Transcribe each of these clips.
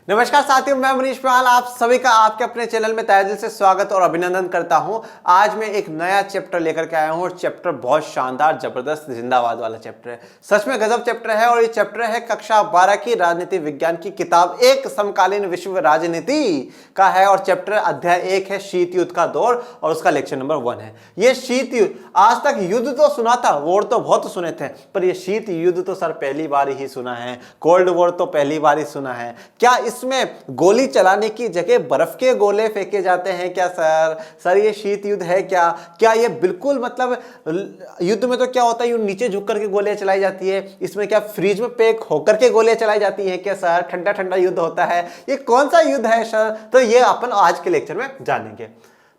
नमस्कार साथियों, मैं मनीष प्रहाल आप सभी का आपके अपने चैनल में तहे दिल से स्वागत और अभिनंदन करता हूं। आज मैं एक नया चैप्टर लेकर के आया हूं और चैप्टर बहुत शानदार, जबरदस्त, जिंदाबाद वाला चैप्टर है। सच में गजब चैप्टर है और ये चैप्टर है कक्षा 12 की राजनीति विज्ञान की किताब एक समकालीन विश्व राजनीति का है और चैप्टर अध्याय 1 है शीत युद्ध का दौर और उसका लेक्चर नंबर 1 है। ये शीत युद्ध, आज तक युद्ध तो सुना था, वॉर तो बहुत सुने थे, पर ये शीत युद्ध तो सर पहली बार ही सुना है। कोल्ड वॉर तो पहली बार ही सुना है। क्या इसमें गोली चलाने की जगह बर्फ के गोले फेंके जाते हैं क्या सर ये शीत युद्ध है क्या? क्या ये बिल्कुल मतलब युद्ध में तो क्या होता है, यूं नीचे झुक करके गोलियां चलाई जाती है, इसमें क्या फ्रीज में पैक होकर के गोलियां चलाई जाती हैं क्या सर? ठंडा ठंडा युद्ध होता है, ये कौन सा युद्ध है सर? तो ये अपन आज के लेक्चर में जानेंगे।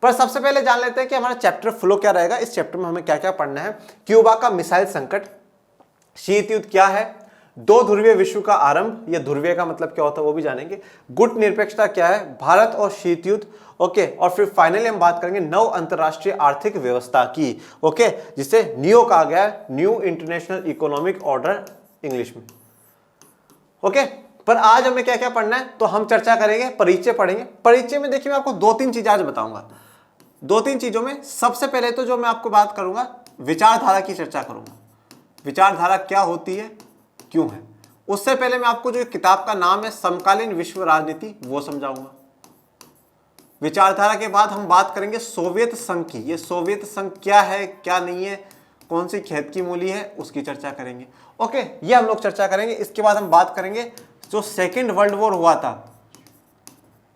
पर सबसे पहले जान लेते हैं कि हमारा चैप्टर फ्लो क्या रहेगा। इस चैप्टर में हमें क्या क्या पढ़ना है। क्यूबा का मिसाइल संकट, शीत युद्ध क्या है, दो ध्रुवीय विश्व का आरंभ, ये ध्रुवीय का मतलब क्या होता है वो भी जानेंगे। गुट निरपेक्षता क्या है, भारत और शीत युद्ध, ओके। और फिर फाइनली हम बात करेंगे नव अंतरराष्ट्रीय आर्थिक व्यवस्था की, ओके, जिसे न्यू कहा गया है, new international economic order English में, ओके। पर आज हमें क्या क्या पढ़ना है तो हम चर्चा करेंगे, परिचय पढ़ेंगे। परिचय में देखिए मैं आपको दो तीन चीजें आज बताऊंगा। दो तीन चीजों में सबसे पहले तो जो मैं आपको बात करूंगा, विचारधारा की चर्चा करूंगा। विचारधारा क्या होती है, क्यों है। उससे पहले मैं आपको जो किताब का नाम है समकालीन विश्व राजनीति वो समझाऊंगा। विचारधारा के बाद हम बात करेंगे सोवियत संघ की। ये सोवियत संघ क्या है, क्या नहीं है, कौन सी खेत की मूली है, उसकी चर्चा करेंगे, ओके। ये हम लोग चर्चा करेंगे। इसके बाद हम बात करेंगे जो सेकेंड वर्ल्ड वॉर हुआ था,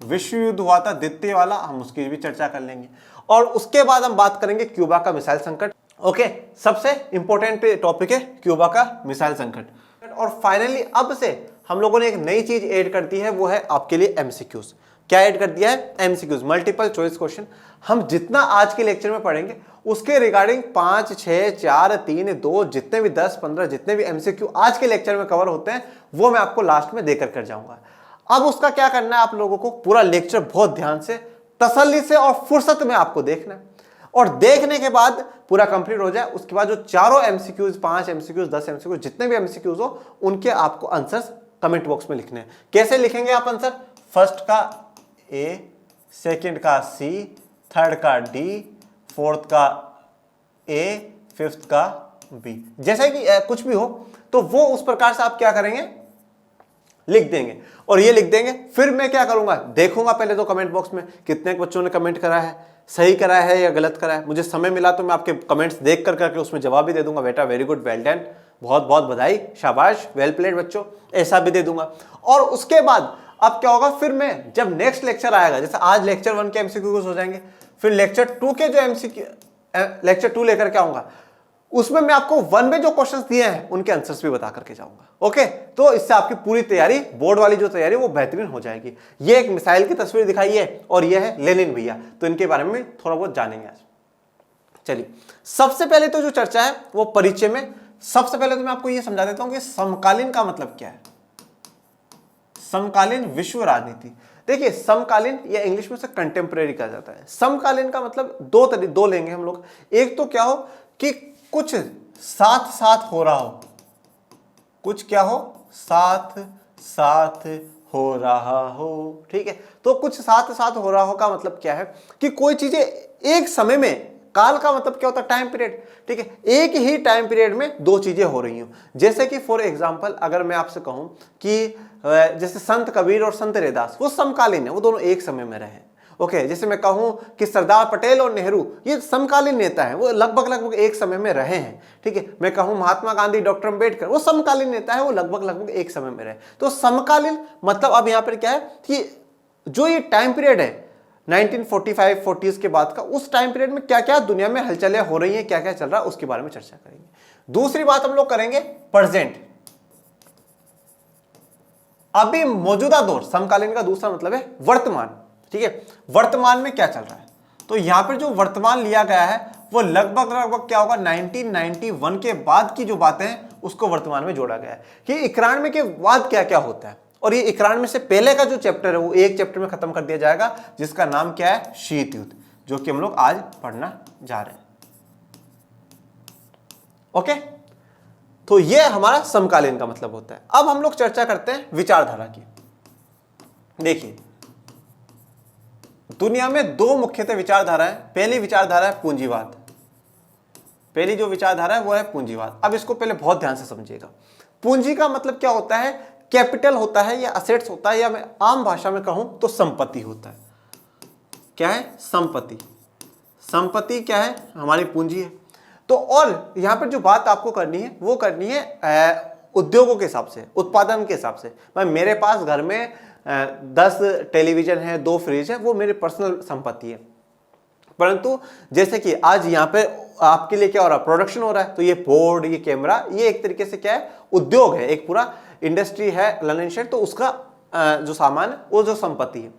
विश्व युद्ध हुआ था द्वितीय वाला, हम उसकी भी चर्चा कर लेंगे। और उसके बाद हम बात करेंगे क्यूबा का मिसाइल संकट, ओके। सबसे इंपॉर्टेंट टॉपिक है क्यूबा का मिसाइल संकट। और फाइनली अब से हम लोगों ने एक नई चीज ऐड कर दी है, वो है आपके लिए एमसीक्यूज। क्या ऐड कर दिया है? MCQs, multiple choice question. हम जितना आज के लेक्चर में पढ़ेंगे उसके रिगार्डिंग 5, 6, 4, 3, 2 जितने भी 10, 15 जितने भी एमसीक्यू आज के लेक्चर में कवर होते हैं वो मैं आपको लास्ट में देकर कर जाऊंगा। अब उसका क्या करना है, आप लोगों को पूरा लेक्चर बहुत ध्यान से, तसल्ली से और फुर्सत में आपको देखना है। और देखने के बाद पूरा कंप्लीट हो जाए, उसके बाद जो चारों एमसीक्यूज, 5 एमसीक्यूज, 10 एमसीक्यूज, जितने भी एमसीक्यूज हो उनके आपको आंसर्स कमेंट बॉक्स में लिखने हैं। कैसे लिखेंगे आप आंसर? फर्स्ट का ए, सेकंड का सी, थर्ड का डी, फोर्थ का ए, फिफ्थ का बी, जैसे कि कुछ भी हो तो वो उस प्रकार से आप क्या करेंगे, लिख देंगे। और ये लिख देंगे, फिर मैं क्या करूंगा, देखूंगा पहले तो कमेंट बॉक्स में कितने बच्चों ने कमेंट करा है, सही करा है या गलत करा है। मुझे समय मिला तो मैं आपके कमेंट्स देख कर करके उसमें जवाब भी दे दूंगा, बेटा वेरी गुड, वेल डन, बहुत बहुत बधाई, शाबाश, वेल प्लेड बच्चों, ऐसा भी दे दूंगा। और उसके बाद अब क्या होगा, फिर मैं जब नेक्स्ट लेक्चर आएगा, जैसे आज लेक्चर 1 के एमसीक्यूज हो जाएंगे, फिर लेक्चर 2 के जो एमसीक्यू, लेक्चर 2 लेकर के आऊंगा, उसमें मैं आपको 1 में जो क्वेश्चंस दिए हैं उनके आंसर्स भी बता करके जाऊंगा, ओके। तो इससे आपकी पूरी तैयारी, बोर्ड वाली जो तैयारी वो बेहतरीन हो जाएगी। ये एक मिसाइल की तस्वीर दिखाई है और ये है लेनिन भैया, तो इनके बारे में थोड़ा बहुत जानेंगे आज। चलिए, सबसे पहले तो जो चर्चा है वो परिचय में। सबसे पहले तो मैं आपको ये समझा देता हूं कि समकालीन का मतलब क्या है। समकालीन विश्व राजनीति, देखिए समकालीन या इंग्लिश में से कंटेम्परेरी कहा जाता है। समकालीन का मतलब दो लेंगे हम लोग। एक तो क्या हो कि कुछ साथ साथ हो रहा हो, कुछ क्या हो, साथ साथ हो रहा हो, ठीक है। तो कुछ साथ साथ हो रहा हो का मतलब क्या है कि कोई चीजें एक समय में, काल का मतलब क्या होता है, टाइम पीरियड, ठीक है। एक ही टाइम पीरियड में दो चीजें हो रही हो। जैसे कि फॉर एग्जांपल अगर मैं आपसे कहूं कि जैसे संत कबीर और संत रैदास, वो समकालीन है, वो दोनों एक समय में रहे, ओके। जैसे मैं कहूं कि सरदार पटेल और नेहरू ये समकालीन नेता हैं, वो लगभग एक समय में रहे हैं, ठीक है। मैं कहूं महात्मा गांधी, डॉक्टर अंबेडकर, वो समकालीन नेता है, वो लगभग एक समय में रहे। तो समकालीन मतलब अब यहां पर क्या है कि जो ये टाइम पीरियड है 1945 40s के बाद का, उस टाइम पीरियड में क्या क्या दुनिया में हलचलें हो रही हैं, क्या क्या चल रहा है, उसके बारे में चर्चा करेंगे। दूसरी बात हम लोग करेंगे प्रेजेंट, अभी मौजूदा दौर। समकालीन का दूसरा मतलब है वर्तमान, ठीक है। वर्तमान में क्या चल रहा है, तो यहां पर जो वर्तमान लिया गया है वो लगभग क्या होगा, 1991 के बाद की जो बातें हैं उसको वर्तमान में जोड़ा गया है कि 91 के बाद क्या क्या होता है। और ये 91 से पहले का जो चैप्टर है वो एक चैप्टर में खत्म कर दिया जाएगा, जिसका नाम क्या है, शीत युद्ध, जो कि हम लोग आज पढ़ना जा रहे हैं, ओके। तो ये हमारा समकालीन का मतलब होता है। अब हम लोग चर्चा करते हैं विचारधारा की। देखिए, दुनिया में दो मुख्यतः विचारधाराएं। पहली विचारधारा है पूंजीवाद। पहली जो विचारधारा है वो है पूंजीवाद। अब इसको पहले बहुत ध्यान से समझिएगा। पूंजी का मतलब क्या होता है? कैपिटल होता है या असेट्स होता है, या मैं आम भाषा में कहूं तो संपत्ति होता है। क्या है? संपत्ति। संपत्ति क्या है? हमारी पूंजी है। तो और यहां पर जो बात आपको करनी है वो करनी है उद्योगों के हिसाब से, उत्पादन के हिसाब से। भाई मेरे पास घर में 10 टेलीविजन है, 2 फ्रिज है, वो मेरी पर्सनल संपत्ति है। परंतु जैसे कि आज यहाँ पे आपके लिए क्या हो रहा है? प्रोडक्शन हो रहा है, तो ये बोर्ड, ये कैमरा, ये एक तरीके से क्या है? उद्योग है, एक पूरा इंडस्ट्री है, लंदन शेड, तो उसका जो सामान है वो जो संपत्ति है।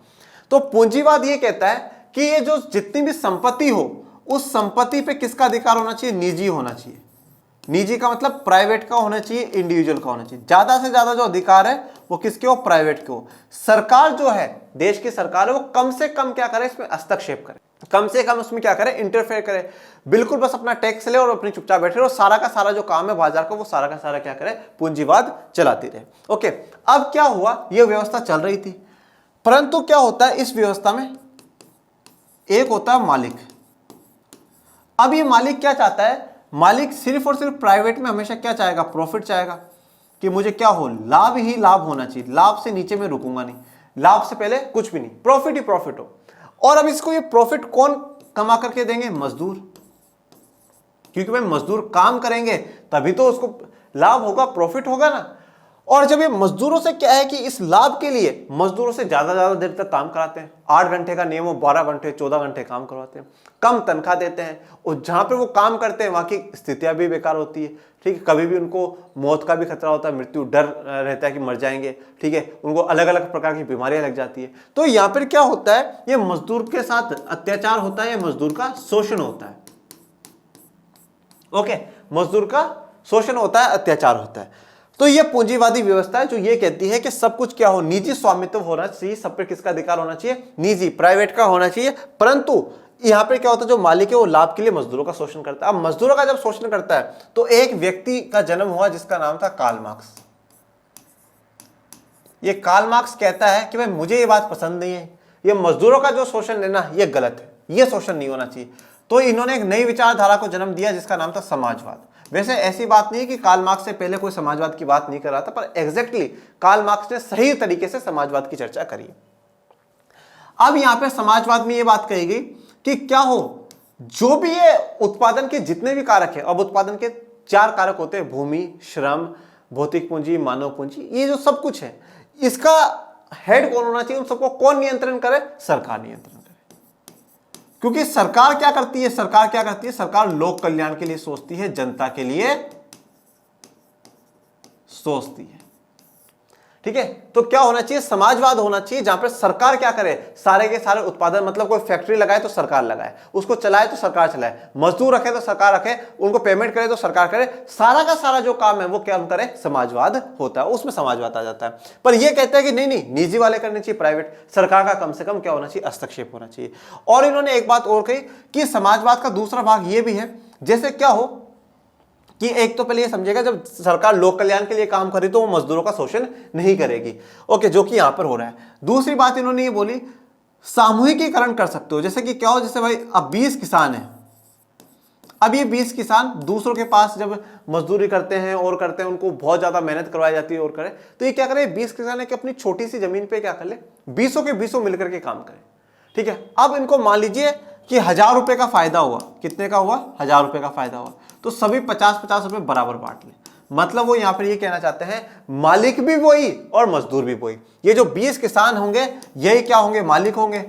तो पूंजीवाद ये कहता है कि ये जो जितनी भी संपत्ति हो, उस संपत्ति पे किसका अधिकार होना चाहिए? निजी होना चाहिए। निजी का मतलब प्राइवेट का होना चाहिए, इंडिविजुअल का होना चाहिए। ज्यादा से ज्यादा जो अधिकार है वो किसके हो? प्राइवेट के हो। सरकार जो है, देश की सरकार है, वो कम से कम क्या करे? इसमें हस्तक्षेप करे, कम से कम उसमें क्या करे? इंटरफेयर करे। बिल्कुल बस अपना टैक्स ले और अपनी चुपचाप बैठे रहे, और सारा का सारा जो काम है बाजार का, वो सारा का सारा क्या करे? पूंजीवाद चलाती रहे। ओके, अब क्या हुआ? ये व्यवस्था चल रही थी, परंतु क्या होता है इस व्यवस्था में? एक होता है मालिक। अब ये मालिक क्या चाहता है? मालिक सिर्फ और सिर्फ प्राइवेट में हमेशा क्या चाहेगा? प्रॉफिट चाहेगा, कि मुझे क्या हो? लाभ ही लाभ होना चाहिए, लाभ से नीचे मैं रुकूंगा नहीं, लाभ से पहले कुछ भी नहीं, प्रॉफिट ही प्रॉफिट हो। और अब इसको ये प्रॉफिट कौन कमा करके देंगे? मजदूर। क्योंकि भाई मजदूर काम करेंगे तभी तो उसको लाभ होगा, प्रॉफिट होगा ना। और जब ये मजदूरों से क्या है कि इस लाभ के लिए मजदूरों से ज्यादा देर तक काम कराते हैं, 8 घंटे का नियम हो, 12 घंटे 14 घंटे काम करवाते हैं, कम तनख्वाह देते हैं, और जहां पे वो काम करते हैं वहां की स्थितियां भी बेकार होती है। ठीक है, कभी भी उनको मौत का भी खतरा होता है, मृत्यु डर रहता है कि मर जाएंगे। ठीक है, उनको अलग अलग प्रकार की बीमारियां लग जाती है। तो यहाँ पर क्या होता है? ये मजदूर के साथ अत्याचार होता है, या मजदूर का शोषण होता है। ओके, मजदूर का शोषण होता है, अत्याचार होता है। तो ये पूंजीवादी व्यवस्था है जो ये कहती है कि सब कुछ क्या हो? निजी स्वामित्व होना चाहिए, सब पे किसका अधिकार होना चाहिए? निजी, प्राइवेट का होना चाहिए। परंतु यहां पे क्या होता है? जो मालिक है वो लाभ के लिए मजदूरों का शोषण करता है। अब मजदूरों का जब शोषण करता है तो एक व्यक्ति का जन्म हुआ जिसका नाम था कार्ल मार्क्स। ये कार्ल मार्क्स कहता है कि भाई मुझे ये बात पसंद नहीं है, ये मजदूरों का जो शोषण है ना, ये गलत है, ये शोषण नहीं होना चाहिए। तो इन्होंने एक नई विचारधारा को जन्म दिया जिसका नाम था समाजवाद। वैसे ऐसी बात नहीं है कि कार्ल मार्क्स से पहले कोई समाजवाद की बात नहीं कर रहा था, पर एग्जैक्टली कार्ल मार्क्स ने सही तरीके से समाजवाद की चर्चा करी। अब यहां पे समाजवाद में ये बात कही गई कि क्या हो? जो भी ये उत्पादन के जितने भी कारक है, अब उत्पादन के 4 कारक होते हैं: भूमि, श्रम, भौतिक पूंजी, मानव पूंजी। ये जो सब कुछ है, इसका हेड कौन होना चाहिए? उन सबको कौन नियंत्रण करे? सरकार नियंत्रण करे। क्योंकि सरकार क्या करती है? सरकार क्या करती है? सरकार लोक कल्याण के लिए सोचती है, जनता के लिए सोचती है। ठीक है, तो क्या होना चाहिए? समाजवाद होना चाहिए, जहां पर सरकार क्या करे? सारे के सारे उत्पादन, मतलब कोई फैक्ट्री लगाए तो सरकार लगाए, उसको चलाए तो सरकार चलाए, मजदूर रखे तो सरकार रखे, उनको पेमेंट करे तो सरकार करे, सारा का सारा जो काम है वो क्या करे? समाजवाद होता है, उसमें समाजवाद आ जाता है। पर ये कहते हैं कि नहीं नहीं, निजी वाले करने चाहिए, प्राइवेट, सरकार का कम से कम क्या होना चाहिए? हस्तक्षेप होना चाहिए। और इन्होंने एक बात और कही कि समाजवाद का दूसरा भाग ये भी है, जैसे क्या हो कि एक तो पहले ये समझेगा, जब सरकार लोक कल्याण के लिए काम करे तो वो मजदूरों का शोषण नहीं करेगी। ओके, जो कि यहां पर हो रहा है। दूसरी बात इन्होंने ये बोली, सामूहिकीकरण कर सकते हो। जैसे कि क्या हो? जैसे भाई अब 20 किसान हैं, अब ये 20 किसान दूसरों के पास जब मजदूरी करते हैं और करते हैं, उनको बहुत ज्यादा मेहनत करवाई जाती है और करे, तो ये क्या करे? 20 किसान है कि अपनी छोटी सी जमीन पे क्या कर ले? 20 के 20 मिलकर के काम करें। ठीक है, अब इनको मान लीजिए कि 1000 रुपए का फायदा हुआ। कितने का हुआ? 1000 रुपए का फायदा हुआ, तो सभी 50-50 रुपए बराबर बांट ले। मतलब वो यहां पर ये कहना चाहते हैं, मालिक भी वही और मजदूर भी वही। ये जो 20 किसान होंगे यही क्या होंगे? मालिक होंगे।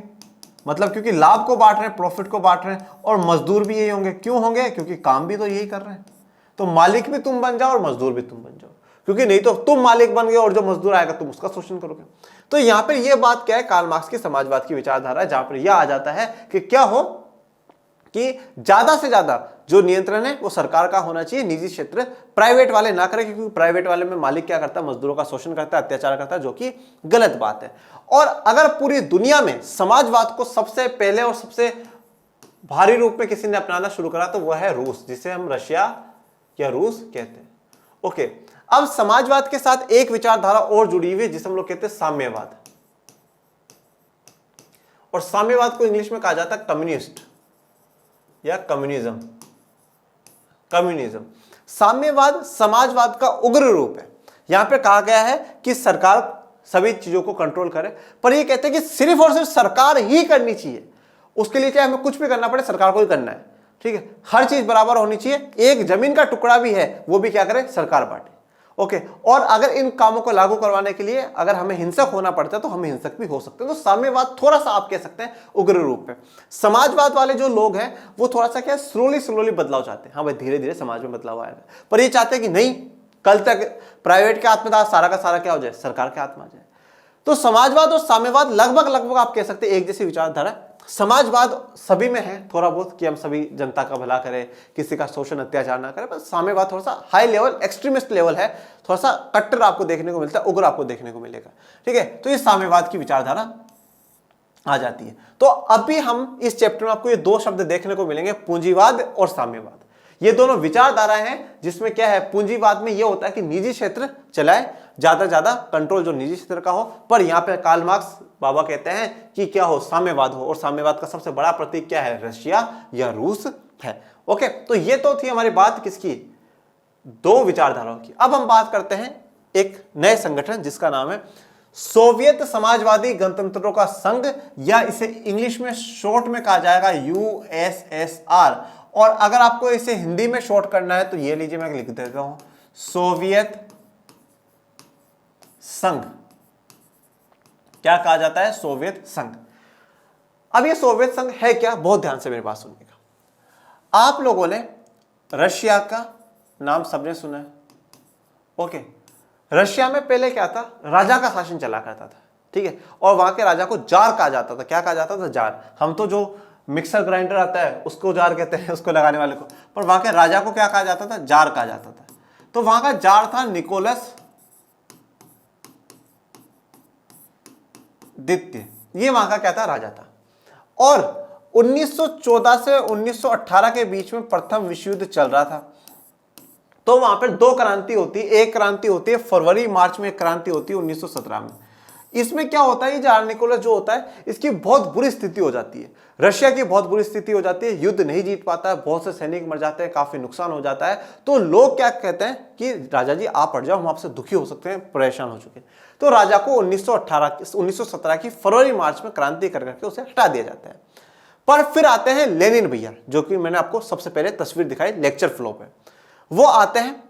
मतलब क्योंकि लाभ को बांट रहे हैं, प्रॉफिट को बांट रहे हैं, और मजदूर भी यही होंगे। क्यों होंगे? क्योंकि काम भी तो यही कर रहे हैं। तो मालिक भी तुम बन जाओ और मजदूर भी तुम बन जाओ, क्योंकि नहीं तो तुम मालिक बन गए और जो मजदूर आएगा तुम उसका शोषण करोगे। तो यहां पर यह बात क्या है? कार्ल मार्क्स की समाजवाद की विचारधारा है, जहां पर यह आ जाता है कि क्या हो कि ज्यादा से ज्यादा जो नियंत्रण है वो सरकार का होना चाहिए, निजी क्षेत्र, प्राइवेट वाले ना करें, क्योंकि प्राइवेट वाले में मालिक क्या करता है? मजदूरों का शोषण करता है, अत्याचार करता है, जो कि गलत बात है। और अगर पूरी दुनिया में समाजवाद को सबसे पहले और सबसे भारी रूप में किसी ने अपनाना शुरू करा तो वह है रूस, जिसे हम रशिया या रूस कहते हैं। ओके, अब समाजवाद के साथ एक विचारधारा और जुड़ी हुई है जिसे हम लोग कहते हैं साम्यवाद। और साम्यवाद को इंग्लिश में कहा जाता है कम्युनिस्ट या कम्युनिज्म। कम्युनिज्म, साम्यवाद समाजवाद का उग्र रूप है। यहां पे कहा गया है कि सरकार सभी चीजों को कंट्रोल करे, पर ये कहते हैं कि सिर्फ और सिर्फ सरकार ही करनी चाहिए, उसके लिए चाहे हमें कुछ भी करना पड़े सरकार को ही करना है, ठीक है। हर चीज बराबर होनी चाहिए, एक जमीन का टुकड़ा भी है वो भी क्या करे, सरकार बांटे, ओके। और अगर इन कामों को लागू करवाने के लिए अगर हमें हिंसक होना पड़ता है तो हम हिंसक भी हो सकते हैं। तो साम्यवाद थोड़ा सा आप कह सकते हैं उग्र रूप में। समाजवाद वाले जो लोग हैं वो थोड़ा सा क्या स्लोली बदलाव चाहते हैं, हाँ भाई धीरे धीरे समाज में बदलाव आएगा, पर ये चाहते हैं कि नहीं कल तक प्राइवेट के हाथ में था, सारा का सारा क्या हो जाए, सरकार के हाथ में आ जाए। तो समाजवाद और साम्यवाद लगभग आप कह सकते हैं एक जैसी विचारधारा। समाजवाद सभी में है थोड़ा बहुत कि हम सभी जनता का भला करें, किसी का शोषण अत्याचार ना करें, पर साम्यवाद थोड़ा सा हाई लेवल एक्सट्रीमिस्ट लेवल है, थोड़ा सा कट्टर आपको देखने को मिलता है, उग्र आपको देखने को मिलेगा, ठीक है। तो ये साम्यवाद की विचारधारा आ जाती है। तो अभी हम इस चैप्टर में आपको ये दो शब्द देखने को मिलेंगे, पूंजीवाद और साम्यवाद। ये दोनों विचारधाराएं हैं जिसमें क्या है, पूंजीवाद में ये होता है कि निजी क्षेत्र चलाए, ज्यादा कंट्रोल जो निजी क्षेत्र का हो, पर यहां पे कार्ल मार्क्स बाबा कहते हैं कि क्या हो, साम्यवाद हो। और साम्यवाद का सबसे बड़ा प्रतीक क्या है, रशिया या रूस है, ओके। तो ये तो थी हमारी बात किसकी, दो विचारधाराओं की। अब हम बात करते हैं एक नए संगठन जिसका नाम है सोवियत समाजवादी गणतंत्रों का संघ, या इसे इंग्लिश में शॉर्ट में कहा जाएगा यूएसएसआर। और अगर आपको इसे हिंदी में शॉर्ट करना है तो ये लीजिए, मैं लिख देता हूं, सोवियत संघ। क्या कहा जाता है, सोवियत संघ। अब ये सोवियत संघ है क्या, बहुत ध्यान से मेरी बात सुनिएगा। आप लोगों ने रशिया का नाम सबने सुना है, ओके। रशिया में पहले क्या था, राजा का शासन चला करता था, ठीक है। और वहां के राजा को जार कहा जाता था। क्या कहा जाता था, जार। हम तो जो मिक्सर ग्राइंडर आता है उसको जार कहते हैं, उसको लगाने वाले को, पर वहां के राजा को क्या कहा जाता था, जार कहा जाता था। तो वहां का जार था निकोलस द्वितीय, ये वहां का क्या था, राजा था। और 1914 से 1918 के बीच में प्रथम विश्व युद्ध चल रहा था। तो वहां पर दो क्रांति होती है, एक क्रांति होती है फरवरी मार्च में, एक क्रांति होती है 1917 में। इसमें क्या होता है, ये जार निकोलस जो होता है इसकी बहुत बुरी स्थिति हो जाती है, रशिया की बहुत बुरी स्थिति हो जाती है, युद्ध नहीं जीत पाता है, बहुत से सैनिक मर जाते हैं, काफी नुकसान हो जाता है। तो लोग क्या कहते हैं कि राजा जी आप हट जाओ, हम आपसे दुखी हो सकते हैं, परेशान हो चुके हैं। तो राजा को 1917 की फरवरी मार्च में क्रांति करके उसे हटा दिया जाता है। पर फिर आते हैं लेनिन भैया, जो कि मैंने आपको सबसे पहले तस्वीर दिखाई लेक्चर फ्लो पे। वो आते हैं,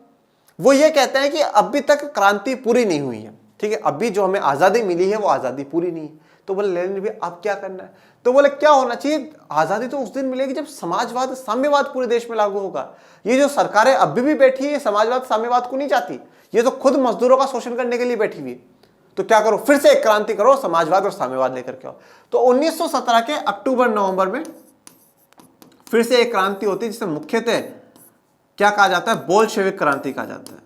वो ये कहते हैं कि अभी तक क्रांति पूरी नहीं हुई है, ठीक है, अभी जो हमें आजादी मिली है वो आजादी पूरी नहीं है। तो बोले लेनिन भैया अब क्या करना है, तो बोले क्या होना चाहिए, आजादी तो उस दिन मिलेगी जब समाजवाद साम्यवाद पूरे देश में लागू होगा। ये जो सरकारें अभी भी बैठी है ये समाजवाद साम्यवाद को नहीं चाहती, ये तो खुद मजदूरों का शोषण करने के लिए बैठी हुई। तो क्या करो, फिर से एक क्रांति करो, समाजवाद और साम्यवाद लेकर के आओ। तो 1917 के अक्टूबर नवंबर में फिर से एक क्रांति होती है जिसे मुख्यतः क्या कहा जाता है, बोल्शेविक क्रांति कहा जाता है,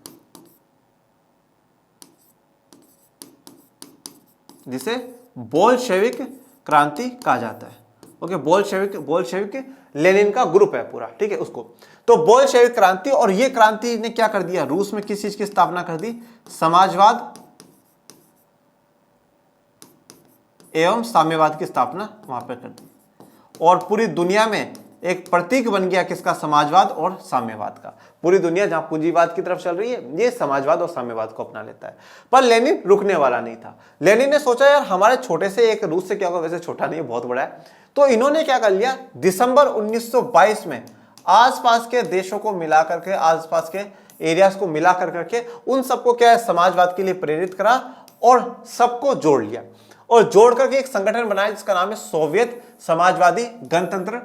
जिसे बोल्शेविक क्रांति कहा जाता है, ओके। बोल्शेविक लेनिन का ग्रुप है पूरा, ठीक है, उसको। तो बोल्शेविक क्रांति, और ये क्रांति ने क्या कर दिया, रूस में किस चीज की स्थापना कर दी, समाजवाद एवं साम्यवाद की स्थापना वहां पर कर दी। और पूरी दुनिया में एक प्रतीक बन गया किसका, समाजवाद और साम्यवाद का। पूरी दुनिया जहां पूंजीवाद की तरफ चल रही है ये समाजवाद और साम्यवाद को अपना लेता है। पर लेनिन रुकने वाला नहीं था। लेनिन ने सोचा यार हमारे छोटे से एक रूस से क्या होगा, वैसे छोटा नहीं है बहुत बड़ा है। तो इन्होंने क्या कर लिया, दिसंबर 1922 में आसपास के देशों को मिला करके, आसपास के एरियाज को मिला करके उन सबको क्या है, समाजवाद के लिए प्रेरित करा और सबको जोड़ लिया। और जोड़ करके एक संगठन बनाया जिसका नाम है सोवियत समाजवादी गणतंत्र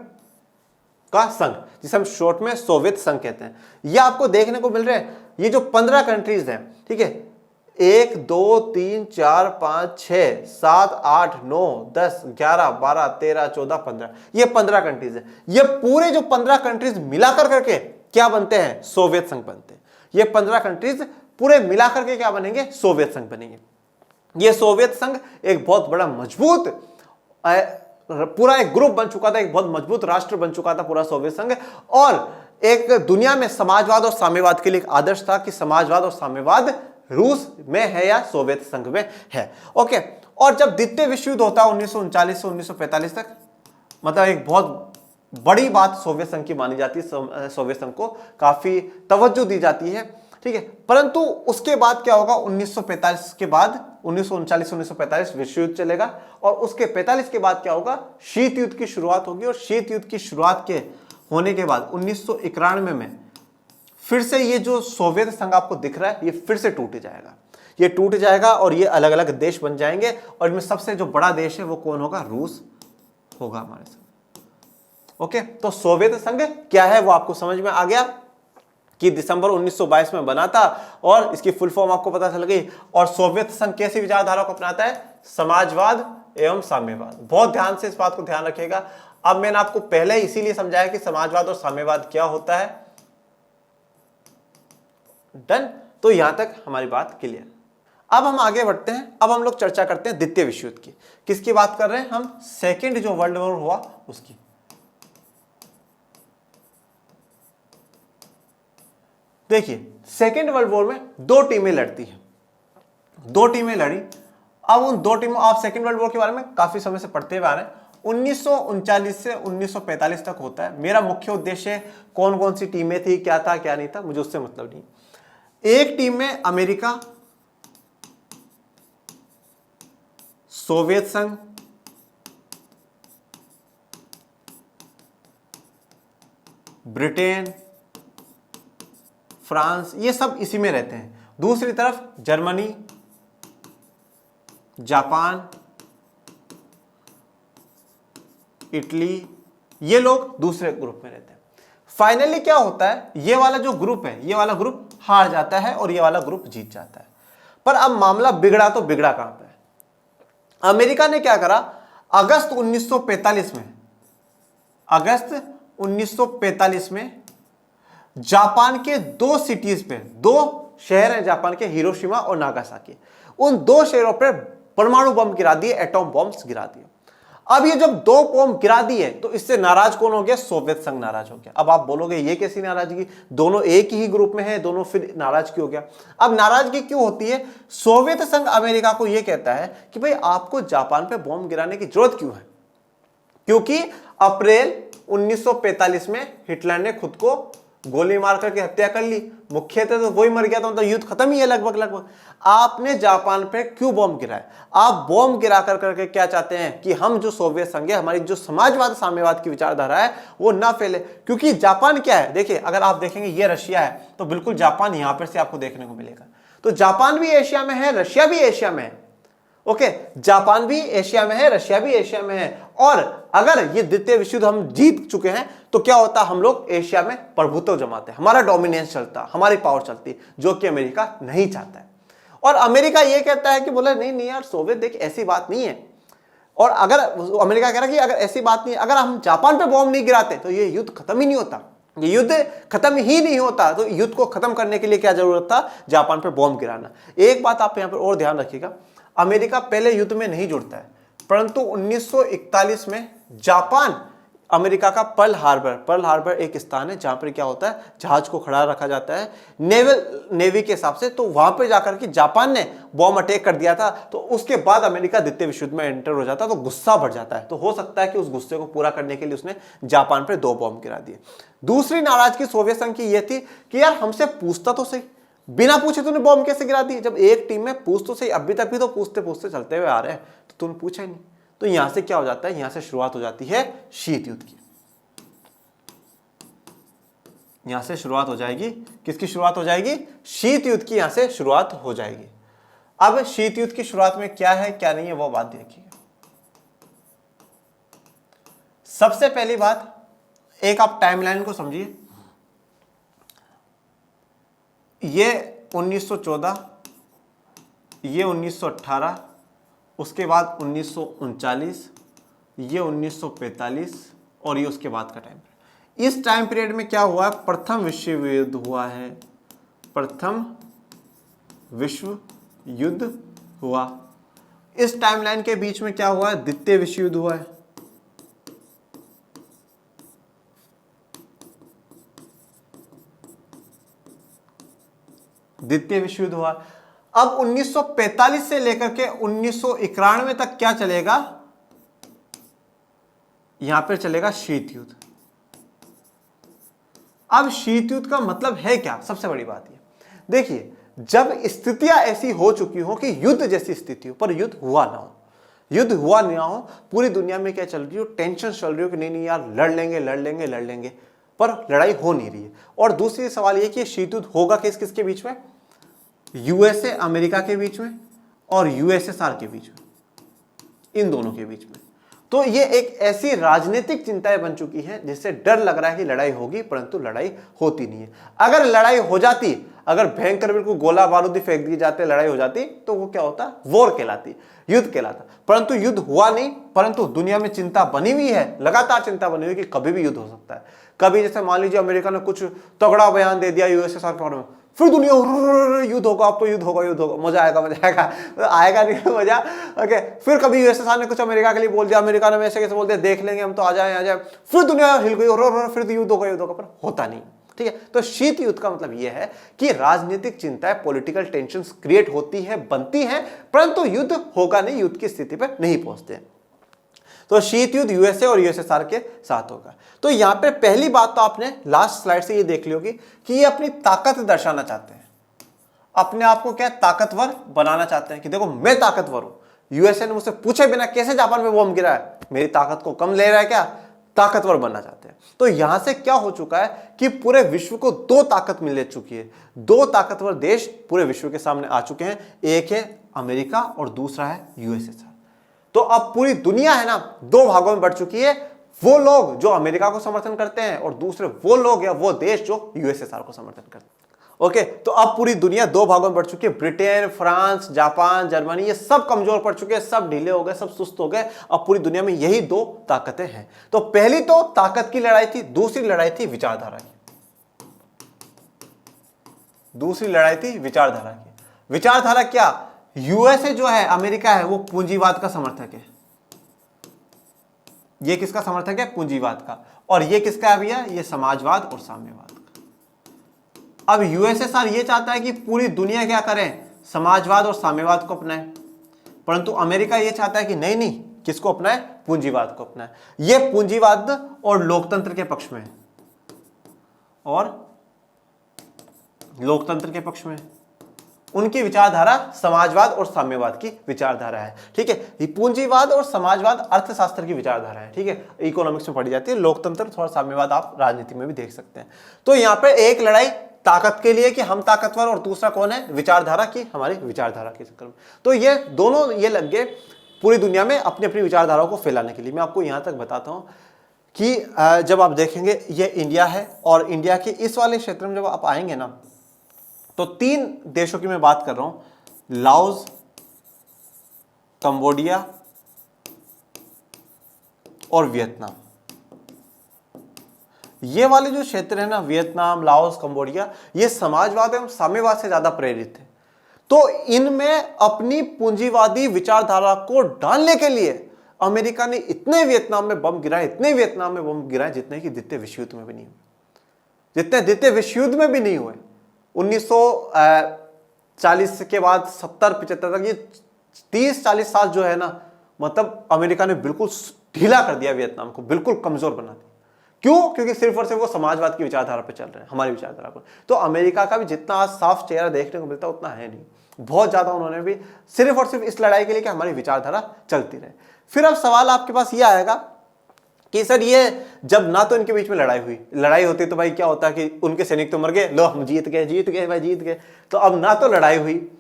का संघ, जिसे हम शॉर्ट में सोवियत संघ कहते हैं। ये आपको देखने को मिल रहे हैं, ये जो 15 कंट्रीज हैं, ठीक है, 1 2 3 4 5 6 7 8 9 10 11 12 13 14 15, ये 15 कंट्रीज है। ये पूरे जो 15 कंट्रीज मिलाकर करके क्या बनते हैं, सोवियत संघ बनते हैं। ये 15 कंट्रीज पूरे मिलाकर के क्या बनेंगे, सोवियत संघ बनेंगे। ये सोवियत संघ एक बहुत बड़ा मजबूत पूरा एक ग्रुप बन चुका था, एक बहुत मजबूत राष्ट्र बन चुका था पूरा सोवियत संघ। और एक दुनिया में समाजवाद और साम्यवाद के लिए एक आदर्श था कि समाजवाद और साम्यवाद रूस में है या सोवियत संघ में है, ओके। और जब द्वितीय विश्व युद्ध होता है 1939 से 1945 तक, मतलब एक बहुत बड़ी बात सोवियत संघ की मानी जाती है, सोवियत संघ को काफी तवज्जो दी जाती है, ठीक है। परंतु उसके बाद क्या होगा, 1945 के बाद 1939-1945 विश्व युद्ध चलेगा और उसके 45 के बाद क्या होगा, शीत युद्ध की शुरुआत होगी। और शीत युद्ध की शुरुआत के होने के बाद 1991 में फिर से ये जो सोवियत संघ आपको दिख रहा है ये फिर से टूट जाएगा, ये टूट जाएगा और ये अलग अलग देश बन जाएंगे। और इनमें सबसे जो बड़ा देश है वो कौन होगा, रूस होगा हमारे साथ। ओके, तो सोवियत संघ क्या है वो आपको समझ में आ गया कि दिसंबर 1922 में बना था और इसकी फुल फॉर्म आपको पता चल गई। और सोवियत संघ कैसी विचारधारा को अपनाता है, समाजवाद एवं साम्यवाद। बहुत ध्यान से इस बात को ध्यान रखिएगा। अब मैंने आपको पहले इसीलिए समझाया कि समाजवाद और साम्यवाद क्या होता है। डन, तो यहां तक हमारी बात क्लियर। अब हम आगे बढ़ते हैं, अब हम लोग चर्चा करते हैं द्वितीय विश्व युद्ध की। किसकी बात कर रहे हैं हम, सेकेंड जो वर्ल्ड वॉर हुआ उसकी। देखिए सेकेंड वर्ल्ड वॉर में दो टीमें लड़ती हैं, दो टीमें लड़ी। अब उन दो टीमों, आप सेकेंड वर्ल्ड वॉर के बारे में काफी समय से पढ़ते हुए आ रहे हैं, 1939 से 1945 तक होता है। मेरा मुख्य उद्देश्य कौन कौन सी टीमें थी, क्या था क्या नहीं था, मुझे उससे मतलब नहीं। एक टीम में अमेरिका, सोवियत संघ, ब्रिटेन, फ्रांस, ये सब इसी में रहते हैं। दूसरी तरफ जर्मनी, जापान, इटली, ये लोग दूसरे ग्रुप में रहते हैं। फाइनली क्या होता है, ये वाला जो ग्रुप है, ये वाला ग्रुप हार जाता है और ये वाला ग्रुप जीत जाता है। पर अब मामला बिगड़ा तो बिगड़ा कहां पे, अमेरिका ने क्या करा, अगस्त 1945 में, अगस्त 1945 में जापान के दो सिटीज पे, दो शहर हैं जापान के, हिरोशिमा और नागासाकी, उन दो शहरों पर परमाणु बम गिरा दिए, एटॉम बॉम्ब्स गिरा दिए। अब ये जब दो बॉम्ब गिरा दिए तो इससे नाराज कौन हो गया, सोवियत संघ नाराज हो गया। अब आप बोलोगे ये कैसी नाराजगी, दोनों एक ही ग्रुप में है, दोनों फिर नाराज क्यों हो गया। अब नाराजगी क्यों होती है, सोवियत संघ अमेरिका को यह कहता है कि भाई आपको जापान पे बॉम्ब गिराने की जरूरत क्यों है, क्योंकि अप्रैल 1945 में हिटलर ने खुद को गोली मार करके हत्या कर ली, मुख्यतः तो वही मर गया था, मतलब युद्ध खत्म ही है लगभग लगभग। आपने जापान पे क्यों बॉम्ब गिराया, आप बॉम्ब गिरा कर करके क्या चाहते हैं कि हम जो सोवियत संघ है, हमारी जो समाजवाद साम्यवाद की विचारधारा है वो ना फैले। क्योंकि जापान क्या है, देखिए अगर आप देखेंगे ये रशिया है तो बिल्कुल जापान यहां पर से आपको देखने को मिलेगा। तो जापान भी एशिया में है, रशिया भी एशिया में है। ओके, जापान भी एशिया में है, रशिया भी एशिया में है। और अगर ये द्वितीय विश्व युद्ध हम जीत चुके हैं तो क्या होता, हम लोग एशिया में प्रभुत्व जमाते हैं, हमारा डोमिनेंस चलता, हमारी पावर चलती, जो कि अमेरिका नहीं चाहता है। और अमेरिका ये कहता है कि बोले नहीं नहीं यार सोवियत देख ऐसी बात नहीं है। और अगर अमेरिका कह रहा है कि अगर ऐसी बात नहीं है, अगर हम जापान पे बॉम्ब नहीं गिराते तो ये युद्ध खत्म ही नहीं होता, ये युद्ध खत्म ही नहीं होता। तो युद्ध को खत्म करने के लिए क्या जरूरत था, जापान पे बॉम्ब गिराना। एक बात आप यहां पर और ध्यान रखिएगा, अमेरिका पहले युद्ध में नहीं जुड़ता है, परंतु 1941 में जापान अमेरिका का पर्ल हार्बर एक स्थान है जहां पर क्या होता है, जहाज को खड़ा रखा जाता है नेवी के हिसाब से। तो वहां पे जाकर के जापान ने बॉम्ब अटैक कर दिया था। तो उसके बाद अमेरिका द्वितीय विश्व युद्ध में एंटर हो जाता है, तो गुस्सा बढ़ जाता है। तो हो सकता है कि उस गुस्से को पूरा करने के लिए उसने जापान पर 2 बॉम्ब गिरा दिए। दूसरी नाराजगी सोवियत संघ की यह थी कि यार हमसे पूछता तो सही, बिना पूछे तूने बॉम्ब कैसे गिरा दी। जब एक टीम में पूछ तो सही, अभी तक भी तो पूछते पूछते चलते हुए आ रहे हैं, तो तूने पूछा ही नहीं। तो यहां से क्या हो जाता है, यहां से शुरुआत हो जाती है शीत युद्ध की। यहां से शुरुआत हो जाएगी, किसकी शुरुआत हो जाएगी, शीत युद्ध की यहां से शुरुआत हो जाएगी। अब शीत युद्ध की शुरुआत में क्या है क्या नहीं है वो बात देखिए। सबसे पहली बात, एक आप टाइमलाइन को समझिए, ये 1914, ये 1918, उसके बाद 1939, ये 1945 और ये उसके बाद का टाइम। इस टाइम पीरियड में क्या हुआ, प्रथम विश्व युद्ध हुआ है, प्रथम विश्व युद्ध हुआ। इस टाइमलाइन के बीच में क्या हुआ है, द्वितीय विश्व युद्ध हुआ है। द्वितीय विश्व युद्ध हुआ। अब 1945 से लेकर के 1991 तक क्या चलेगा, यहां पर चलेगा शीत युद्ध। अब शीत युद्ध का मतलब है क्या, सबसे बड़ी बात ये देखिए, जब स्थितियां ऐसी हो चुकी हो कि युद्ध जैसी स्थिति हो पर युद्ध हुआ ना हो, युद्ध हुआ ना हो, पूरी दुनिया में क्या चल रही हो, टेंशन चल रही हो कि नहीं नहीं यार लड़ लेंगे लड़ लेंगे लड़ लेंगे, पर लड़ाई हो नहीं रही है। और दूसरी सवाल ये कि शीत युद्ध होगा किस किसके बीच में, यूएसए अमेरिका के बीच में और यूएसएसआर के बीच में, इन दोनों के बीच में। तो ये एक ऐसी राजनीतिक चिंताएं बन चुकी है जिससे डर लग रहा है कि लड़ाई होगी, परंतु लड़ाई होती नहीं है। अगर लड़ाई हो जाती, अगर भयंकर बिल्कुल गोला बारूदी फेंक दिए जाते, लड़ाई हो जाती, तो वो क्या होता, वॉर कहलाती, युद्ध कहलाता। परंतु युद्ध हुआ नहीं, परंतु दुनिया में चिंता बनी हुई है, लगातार चिंता बनी हुई कि कभी भी युद्ध हो सकता है। कभी जैसे मान लीजिए अमेरिका ने कुछ तगड़ा बयान दे दिया यूएसएसआर के बारे में, फिर दुनिया युद्ध होगा, अब तो युद्ध होगा युद्ध होगा, मजा आएगा नहीं मजा। ओके, फिर कभी यूएसएसआर ने कुछ अमेरिका के लिए बोल दिया, अमेरिका ने ऐसे कैसे बोल दिया, देख लेंगे हम तो, आ जाए, फिर दुनिया हिल गई, फिर युद्ध होगा, पर होता नहीं। ठीक है, तो शीत युद्ध का मतलब यह है कि राजनीतिक चिंताएं, पॉलिटिकल टेंशन क्रिएट होती है, बनती हैं, परंतु युद्ध होगा नहीं, युद्ध की स्थिति पर नहीं पहुंचते। तो शीत युद्ध यूएसए और यूएसएसआर के साथ होगा। तो यहां पे पहली बात तो आपने लास्ट स्लाइड से ये देख ली होगी कि ये अपनी ताकत दर्शाना चाहते हैं, अपने आप को क्या ताकतवर बनाना चाहते हैं कि देखो मैं ताकतवर हूं। यूएसए ने मुझसे पूछे बिना कैसे जापान में बम गिरा है, मेरी ताकत को कम ले रहा है क्या, ताकतवर बनना चाहते हैं। तो यहां से क्या हो चुका है कि पूरे विश्व को दो ताकत मिल चुकी है, दो ताकतवर देश पूरे विश्व के सामने आ चुके हैं, एक है अमेरिका और दूसरा है यूएसएसआर। तो अब पूरी दुनिया है ना दो भागों में बढ़ चुकी है, वो लोग जो अमेरिका को समर्थन करते हैं और दूसरे वो लोग या वो देश जो यूएसएसआर को समर्थन करते हैं। ओके, तो अब पूरी दुनिया दो भागों में बढ़ चुकी है, ब्रिटेन, फ्रांस, जापान, जर्मनी, ये सब कमजोर पड़ चुके हैं, सब ढीले हो गए, सब सुस्त हो गए। अब पूरी दुनिया में यही दो ताकतें हैं। तो पहली तो ताकत की लड़ाई थी, दूसरी लड़ाई थी विचारधारा की, दूसरी लड़ाई थी विचारधारा की। विचारधारा क्या, यूएसए जो है, अमेरिका है, वो पूंजीवाद का समर्थक है। ये किसका समर्थक है, पूंजीवाद का। और ये किसका है भैया, ये समाजवाद और साम्यवाद का। अब यूएसएसआर ये चाहता है कि पूरी दुनिया क्या करें, समाजवाद और साम्यवाद को अपनाए, परंतु अमेरिका ये चाहता है कि नहीं नहीं, किसको अपनाए, पूंजीवाद को अपनाए। ये पूंजीवाद और लोकतंत्र के पक्ष में है, और लोकतंत्र के पक्ष में उनकी विचारधारा समाजवाद और साम्यवाद की विचारधारा है। ठीक है, ये पूंजीवाद और समाजवाद अर्थशास्त्र की विचारधारा है। ठीक है, इकोनॉमिक्स में पढ़ी जाती है। लोकतंत्र थोड़ा साम्यवाद आप राजनीति में भी देख सकते हैं। तो यहां पे एक लड़ाई ताकत के लिए कि हम ताकतवर, और दूसरा कौन है, विचारधारा की, हमारी विचारधारा के चक्कर में। तो ये दोनों ये लग गए पूरी दुनिया में अपनी अपनी विचारधाराओं को फैलाने के लिए। मैं आपको यहां तक बताता हूं कि जब आप देखेंगे ये इंडिया है, और इंडिया के इस वाले क्षेत्र में जब आप आएंगे ना, तो तीन देशों की मैं बात कर रहा हूं, लाओस, कंबोडिया और वियतनाम। ये वाले जो क्षेत्र है ना, वियतनाम, लाओस, कंबोडिया, ये समाजवाद एवं साम्यवाद से ज्यादा प्रेरित है। तो इनमें अपनी पूंजीवादी विचारधारा को डालने के लिए अमेरिका ने इतने वियतनाम में बम गिराए, इतने वियतनाम में बम गिराए, जितने कि द्वितीय विश्व युद्ध में भी नहीं हुए, जितने द्वितीय विश्व युद्ध में भी नहीं हुए। 1940 के बाद 70-75 तक, ये 30-40 साल जो है ना, मतलब अमेरिका ने बिल्कुल ढीला कर दिया वियतनाम को, बिल्कुल कमजोर बना दिया। क्यों? क्योंकि सिर्फ और सिर्फ वो समाजवाद की विचारधारा पे चल रहे हैं, हमारी विचारधारा पर। तो अमेरिका का भी जितना आज साफ चेहरा देखने को मिलता उतना है नहीं, बहुत ज्यादा उन्होंने भी सिर्फ और सिर्फ इस लड़ाई के लिए कि हमारी विचारधारा चलती रहे। फिर अब सवाल आपके पास ये आएगा कि सर ये जब ना तो इनके बीच में लड़ाई होती तो भाई क्या होता है कि उनके सैनिक तो मर गए, लो हम जीत गए भाई, जीत गए। तो अब ना तो लड़ाई हुई,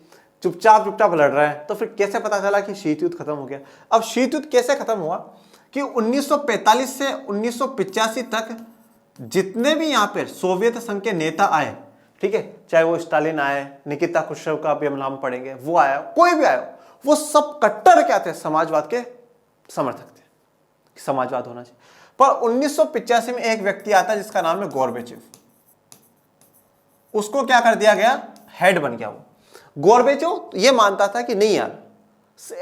चुपचाप लड़ रहे हैं, तो फिर कैसे पता चला कि शीत युद्ध खत्म हो गया? अब शीत युद्ध कैसे खत्म हुआ कि 1945 से 1985 तक जितने भी यहाँ पर सोवियत संघ के नेता आए, ठीक है, चाहे वो स्टालिन आए, निकिता खुश्रेव का भी हम नाम पढ़ेंगे, वो आया, कोई भी आया, वो सब कट्टर क्या थे, समाजवाद के समर्थक थे, समाजवाद होना चाहिए। पर 1985 में एक व्यक्ति आता है जिसका नाम है गोर्बेचेव। उसको क्या कर दिया गया, हेड बन गया वो। गोर्बेचेव ये मानता था कि नहीं यार,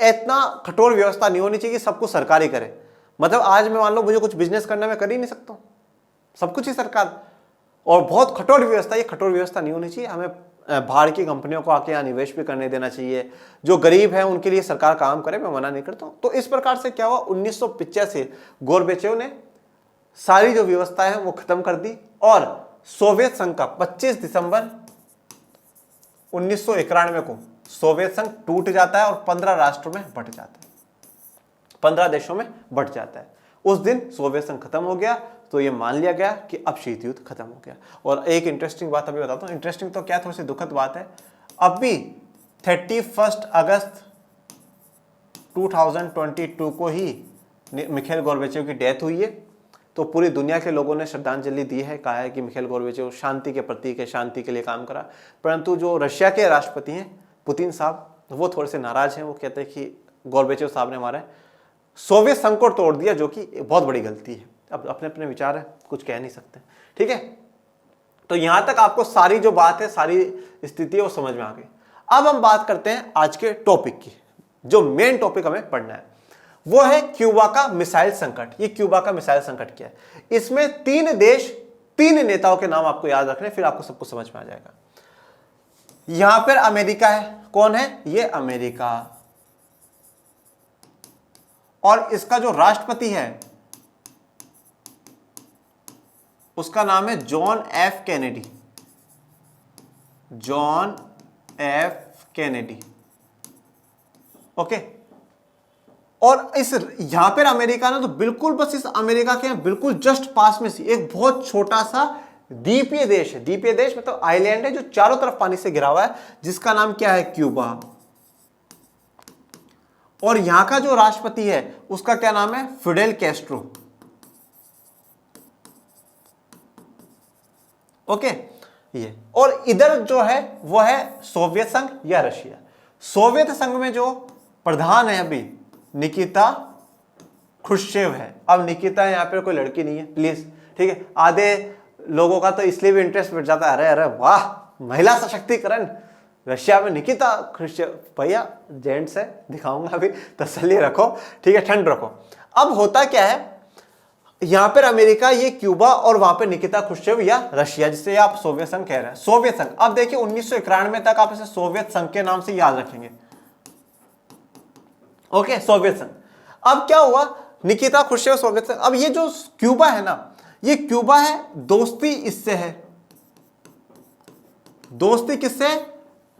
इतना कठोर व्यवस्था नहीं होनी चाहिए कि सब कुछ सरकार ही करे। मतलब आज मैं मान लो मुझे कुछ बिजनेस करना, मैं कर ही नहीं सकता हूं, सब कुछ ही सरकार, और बहुत कठोर व्यवस्था, ये कठोर व्यवस्था नहीं होनी चाहिए, हमें बाहर की कंपनियों को आके यहाँ निवेश भी करने देना चाहिए, जो गरीब है उनके लिए सरकार काम करे, मैं मना नहीं करता हूँ। तो इस प्रकार से क्या हुआ, 1985 गोर्बेचेव ने सारी जो व्यवस्था है वो खत्म कर दी और सोवियत संघ का 25 दिसंबर 1991 को सोवियत संघ टूट जाता है और 15 राष्ट्रों में बंट जाता है, 15 देशों में बंट जाता है। उस दिन सोवियत संघ खत्म हो गया, तो ये मान लिया गया कि अब शीत युद्ध खत्म हो गया। और एक इंटरेस्टिंग बात अभी बताता हूँ, इंटरेस्टिंग तो क्या, थोड़ी सी दुखद बात है, अभी 31 अगस्त 2022 को ही मिखाइल गोर्बेचेव की डेथ हुई है। तो पूरी दुनिया के लोगों ने श्रद्धांजलि दी है, कहा है कि मिखाइल गोर्बेचेव शांति के प्रतीक है, शांति के लिए काम करा। परंतु जो रशिया के राष्ट्रपति हैं पुतिन साहब, वो थोड़े से नाराज हैं। वो कहते हैं कि गोर्बेचेव साहब ने हमारे सोवियत संघ को तोड़ दिया, जो कि बहुत बड़ी गलती है। अब अपने अपने विचार है, कुछ कह नहीं सकते, ठीक है। तो यहां तक आपको सारी जो बात है, सारी स्थिति है वो समझ में आ गई। अब हम बात करते हैं आज के टॉपिक की। जो मेन टॉपिक हमें पढ़ना है वो है क्यूबा का मिसाइल संकट। ये क्यूबा का मिसाइल संकट क्या है, इसमें 3 देश, 3 नेताओं के नाम आपको याद रखने, फिर आपको सब कुछ समझ में आ जाएगा। यहां पर अमेरिका है, कौन है ये, अमेरिका, और इसका जो राष्ट्रपति है उसका नाम है John F Kennedy, John F Kennedy, okay. और इस यहां पर अमेरिका ना, तो बिल्कुल बस इस अमेरिका के बिल्कुल जस्ट पास में से एक बहुत छोटा सा द्वीपीय देश है। द्वीपीय देश मतलब आइलैंड है जो चारों तरफ पानी से घिरा हुआ है, जिसका नाम क्या है, क्यूबा। और यहां का जो राष्ट्रपति है उसका क्या नाम है, फिडेल कैस्ट्रो, ओके। ये और इधर जो है वो है सोवियत संघ या रशिया। सोवियत संघ में जो प्रधान है अभी निकिता क्रुश्चेव है। अब निकिता यहाँ पे कोई लड़की नहीं है, प्लीज, ठीक है। आधे लोगों का तो इसलिए भी इंटरेस्ट बढ़ जाता है, अरे अरे वाह, महिला सशक्तिकरण, रशिया में निकिता क्रुश्चेव। भैया जेंट्स है, दिखाऊंगा अभी, तसल्ली रखो, ठीक है, ठंड रखो। अब होता क्या है, यहां पर अमेरिका, ये क्यूबा, और वहां पे निकिता क्रुश्चेव या रशिया, जिसे आप सोवियत संघ कह रहे हैं, सोवियत संघ। अब देखिए 1991 तक आप इसे सोवियत संघ के नाम से याद रखेंगे, ओके, सोवियत संघ। अब क्या हुआ, निकिता क्रुश्चेव, सोवियत संघ। अब ये जो क्यूबा है ना, ये क्यूबा है, दोस्ती इससे है, दोस्ती किससे,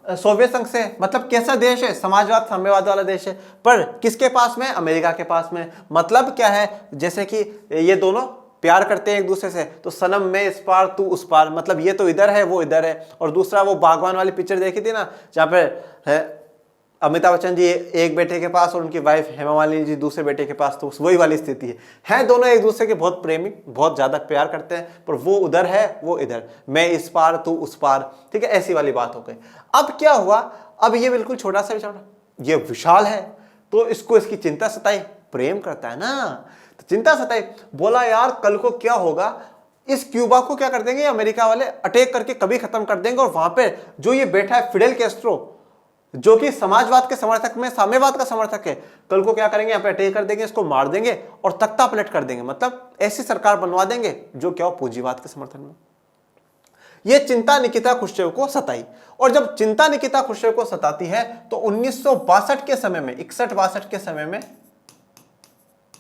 सोवियत संघ से। मतलब कैसा देश है, समाजवाद साम्यवाद वाला देश है, पर किसके पास में, अमेरिका के पास में। मतलब क्या है, जैसे कि ये दोनों प्यार करते हैं एक दूसरे से, तो सनम मैं इस पार तू उस पार, मतलब ये तो इधर है वो इधर है। और दूसरा वो बागवान वाली पिक्चर देखी थी ना, जहाँ पे है अमिताभ बच्चन जी एक बेटे के पास और उनकी वाइफ हेमा मालिनी जी दूसरे बेटे के पास, तो वही वाली स्थिति है दोनों एक दूसरे के बहुत प्रेमी, बहुत ज्यादा प्यार करते हैं, पर वो उधर है वो इधर, मैं इस पार तू उस पार, ठीक है, ऐसी वाली बात हो गई। अब क्या हुआ, अब ये बिल्कुल छोटा सा विचार, ये विशाल है, तो इसको इसकी चिंता सताई, प्रेम करता है ना, तो चिंता सताई, बोला यार कल को क्या होगा, इस क्यूबा को क्या कर देंगे अमेरिका वाले, अटैक करके कभी खत्म कर देंगे। और वहां पे जो ये बैठा है फिडेल कैस्ट्रो, जो कि समाजवाद के समर्थक में साम्यवाद का समर्थक है, कल को क्या करेंगे, यहाँ पे अटैक कर देंगे, इसको मार देंगे और तख्ता पलट कर देंगे। मतलब ऐसी सरकार बनवा देंगे जो क्या हो, पूंजीवाद के समर्थन में। ये चिंता निकिता क्रुश्चेव को सताई, और जब चिंता निकिता क्रुश्चेव को सताती है तो 1962 के समय में, 61-62 के समय में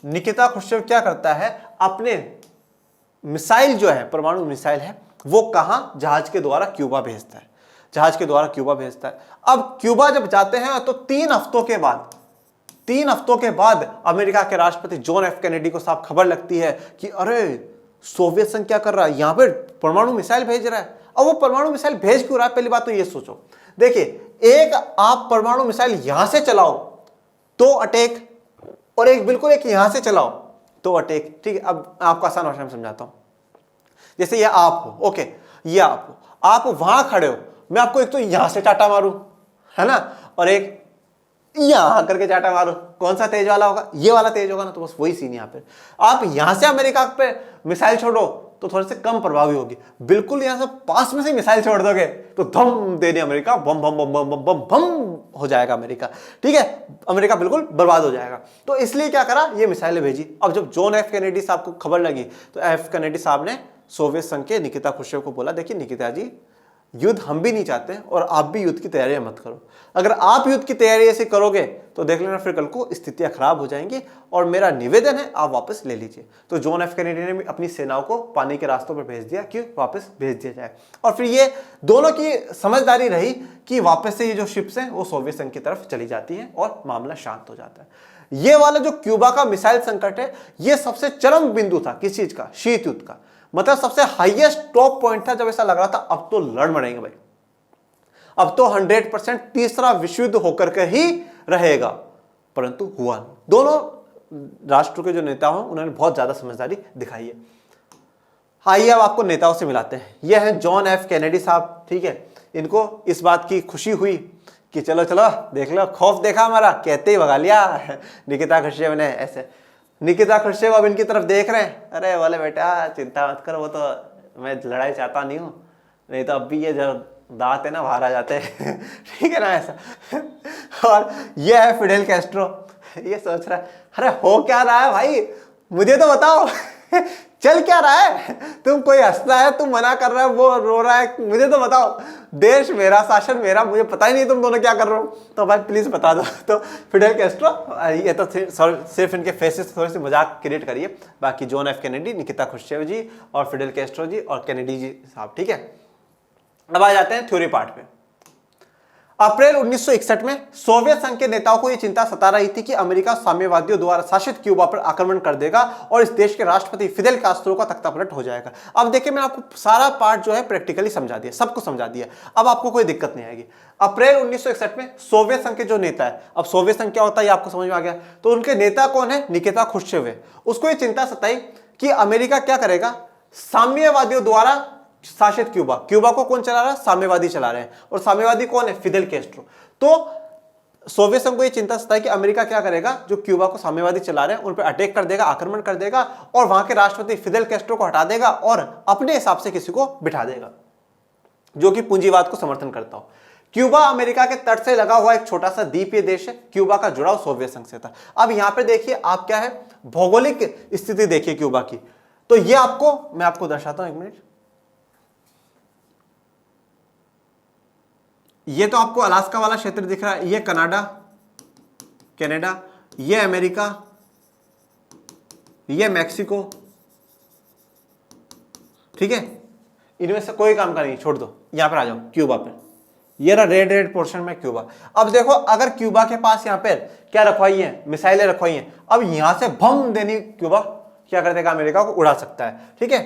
निकिता क्रुश्चेव क्या करता है, अपने मिसाइल जो है, परमाणु मिसाइल है, वो कहां, जहाज के द्वारा क्यूबा भेजता है, जहाज के द्वारा क्यूबा भेजता है। अब क्यूबा जब जाते हैं तो 3 हफ्तों के बाद अमेरिका के राष्ट्रपति जॉन एफ कैनेडी को साहब खबर लगती है कि अरे सोवियत संघ क्या कर रहा है, यहां पर परमाणु मिसाइल भेज रहा है। अब वो परमाणु मिसाइल भेज क्यों रहा है, पहली बात तो ये सोचो। देखिए, एक आप परमाणु मिसाइल यहां से चलाओ तो अटैक, और एक बिल्कुल एक यहां से चलाओ तो अटैक, ठीक है। अब आपको आसान भाषा में समझाता हूं, जैसे ये आप हो, ओके, ये आप वहां खड़े हो, मैं आपको एक तो यहां से चाटा मारूं, है ना, और एक यहां करके चाटा मारो, कौन सा तेज वाला होगा, ये वाला तेज होगा ना, तो बस वही सीन यहाँ पे। आप यहां से अमेरिका पे मिसाइल छोड़ो तो थोड़े से कम प्रभावी होगी, बिल्कुल यहां से पास में से मिसाइल छोड़ दोगे तो धम दे दे अमेरिका, बम बम बम बम बम बम बम हो जाएगा अमेरिका, ठीक है, अमेरिका बिल्कुल बर्बाद हो जाएगा। तो इसलिए क्या करा, ये मिसाइलें भेजी। अब जब जॉन एफ कैनेडी साहब को खबर लगी तो एफ कैनेडी साहब ने सोवियत संघ के निकिता क्रुश्चेव को बोला, देखिए निकिता जी, युद्ध हम भी नहीं चाहते और आप भी युद्ध की तैयारियां मत करो। अगर आप युद्ध की तैयारी ऐसे करोगे तो देख लेना फिर कल को स्थितियां खराब हो जाएंगी, और मेरा निवेदन है आप वापस ले लीजिए। तो जॉन एफ कैनेडी ने भी अपनी सेनाओं को पानी के रास्तों पर भेज दिया कि वापस भेज दिया जाए, और फिर ये दोनों की समझदारी रही कि वापस से ये जो शिप्स हैं वो सोवियत संघ की तरफ चली जाती हैं और मामला शांत हो जाता है। ये वाला जो क्यूबा का मिसाइल संकट है, ये सबसे चरम बिंदु था किस चीज का, शीत युद्ध का। मतलब सबसे हाईएस्ट टॉप पॉइंट था जब ऐसा लग रहा था अब तो लड़ मरेंगे भाई, अब तो 100% तीसरा विश्व युद्ध होकर के ही रहेगा, परंतु हुआ नहीं। दोनों राष्ट्रों के जो नेता हैं उन्होंने बहुत ज्यादा समझदारी दिखाई है। आइए अब आपको नेताओं से मिलाते हैं। ये हैं जॉन एफ कैनेडी साहब, ठीक है। इनको इस बात की खुशी हुई कि चलो चलो देख लो, खौफ देखा हमारा, कहते ही भगा लिया निकिता खुश्चेव ने। ऐसे निकिता खुश्चेव अब इनकी तरफ देख रहे हैं, अरे बोले बेटा चिंता मत कर, वो तो मैं लड़ाई चाहता नहीं हूँ, नहीं तो अब भी ये जो दांत है ना बाहर आ जाते हैं ठीक है ना ऐसा। और ये है फिडेल कैस्ट्रो, ये सोच रहा है अरे हो क्या रहा है भाई, मुझे तो बताओ चल क्या रहा है, तुम कोई हंसता है, तुम मना कर रहा है, वो रो रहा है, मुझे तो बताओ, देश मेरा, शासन मेरा, मुझे पता ही नहीं तुम दोनों क्या कर रहे हो, तो भाई प्लीज बता दो। तो फिडेल कैस्ट्रो, ये तो सिर्फ इनके फेसेस थोड़ी सी मजाक क्रिएट करिए, बाकी John F Kennedy, Nikita Khrushchev ji और फिडेल कैस्ट्रो जी और कैनेडी जी साहब, ठीक है। अब आ जाते हैं थ्योरी पार्ट पे। अप्रैल 1961 में सोवियत संघ के नेताओं को यह चिंता सता रही थी कि अमेरिका साम्यवादियों द्वारा शासित क्यूबा पर आक्रमण कर देगा और इस देश के राष्ट्रपति फिदेल कास्त्रो का तख्तापलट हो जाएगा। अब देखिए, मैंने आपको सारा पार्ट जो है प्रैक्टिकली समझा दिया, सबको समझा दिया, अब आपको कोई दिक्कत नहीं आएगी। अप्रैल 1961 में सोवियत संघ के जो नेता है, अब सोवियत संघ क्या होता है ये आपको समझ में आ गया, तो उनके नेता कौन है, निकिता खुश्चेव है। उसको यह चिंता सताई कि अमेरिका क्या करेगा, साम्यवादियों द्वारा शासित क्यूबा, क्यूबा को कौन चला रहा है, साम्यवादी चला रहे हैं, और साम्यवादी कौन है, फिदेल कैस्ट्रो। तो सोवियत संघ को यह चिंता सताई कि अमेरिका क्या करेगा, जो क्यूबा को साम्यवादी चला रहे हैं उन पर अटैक कर देगा, आक्रमण कर देगा, और वहां के राष्ट्रपति फिदेल कैस्ट्रो को हटा देगा और अपने हिसाब से किसी को बिठा देगा जो कि पूंजीवाद को समर्थन करता हो। क्यूबा अमेरिका के तट से लगा हुआ एक छोटा सा द्वीपीय देश है, क्यूबा का जुड़ाव सोवियत संघ से था। अब यहां पर देखिए आप क्या है, भौगोलिक स्थिति देखिए क्यूबा की, तो ये आपको मैं आपको दर्शाता हूं, एक मिनट। ये तो आपको अलास्का वाला क्षेत्र दिख रहा है, ये कनाडा, कनाडा, ये अमेरिका, ये मैक्सिको, ठीक है। इनमें से कोई काम का नहीं, छोड़ दो, यहां पर आ जाओ क्यूबा पे, ये रहा रेड रेड पोर्शन में क्यूबा। अब देखो, अगर क्यूबा के पास यहां पर क्या रखवाई है, मिसाइलें रखवाई हैं, अब यहां से बम देनी, क्यूबा क्या कर देगा, अमेरिका को उड़ा सकता है, ठीक है।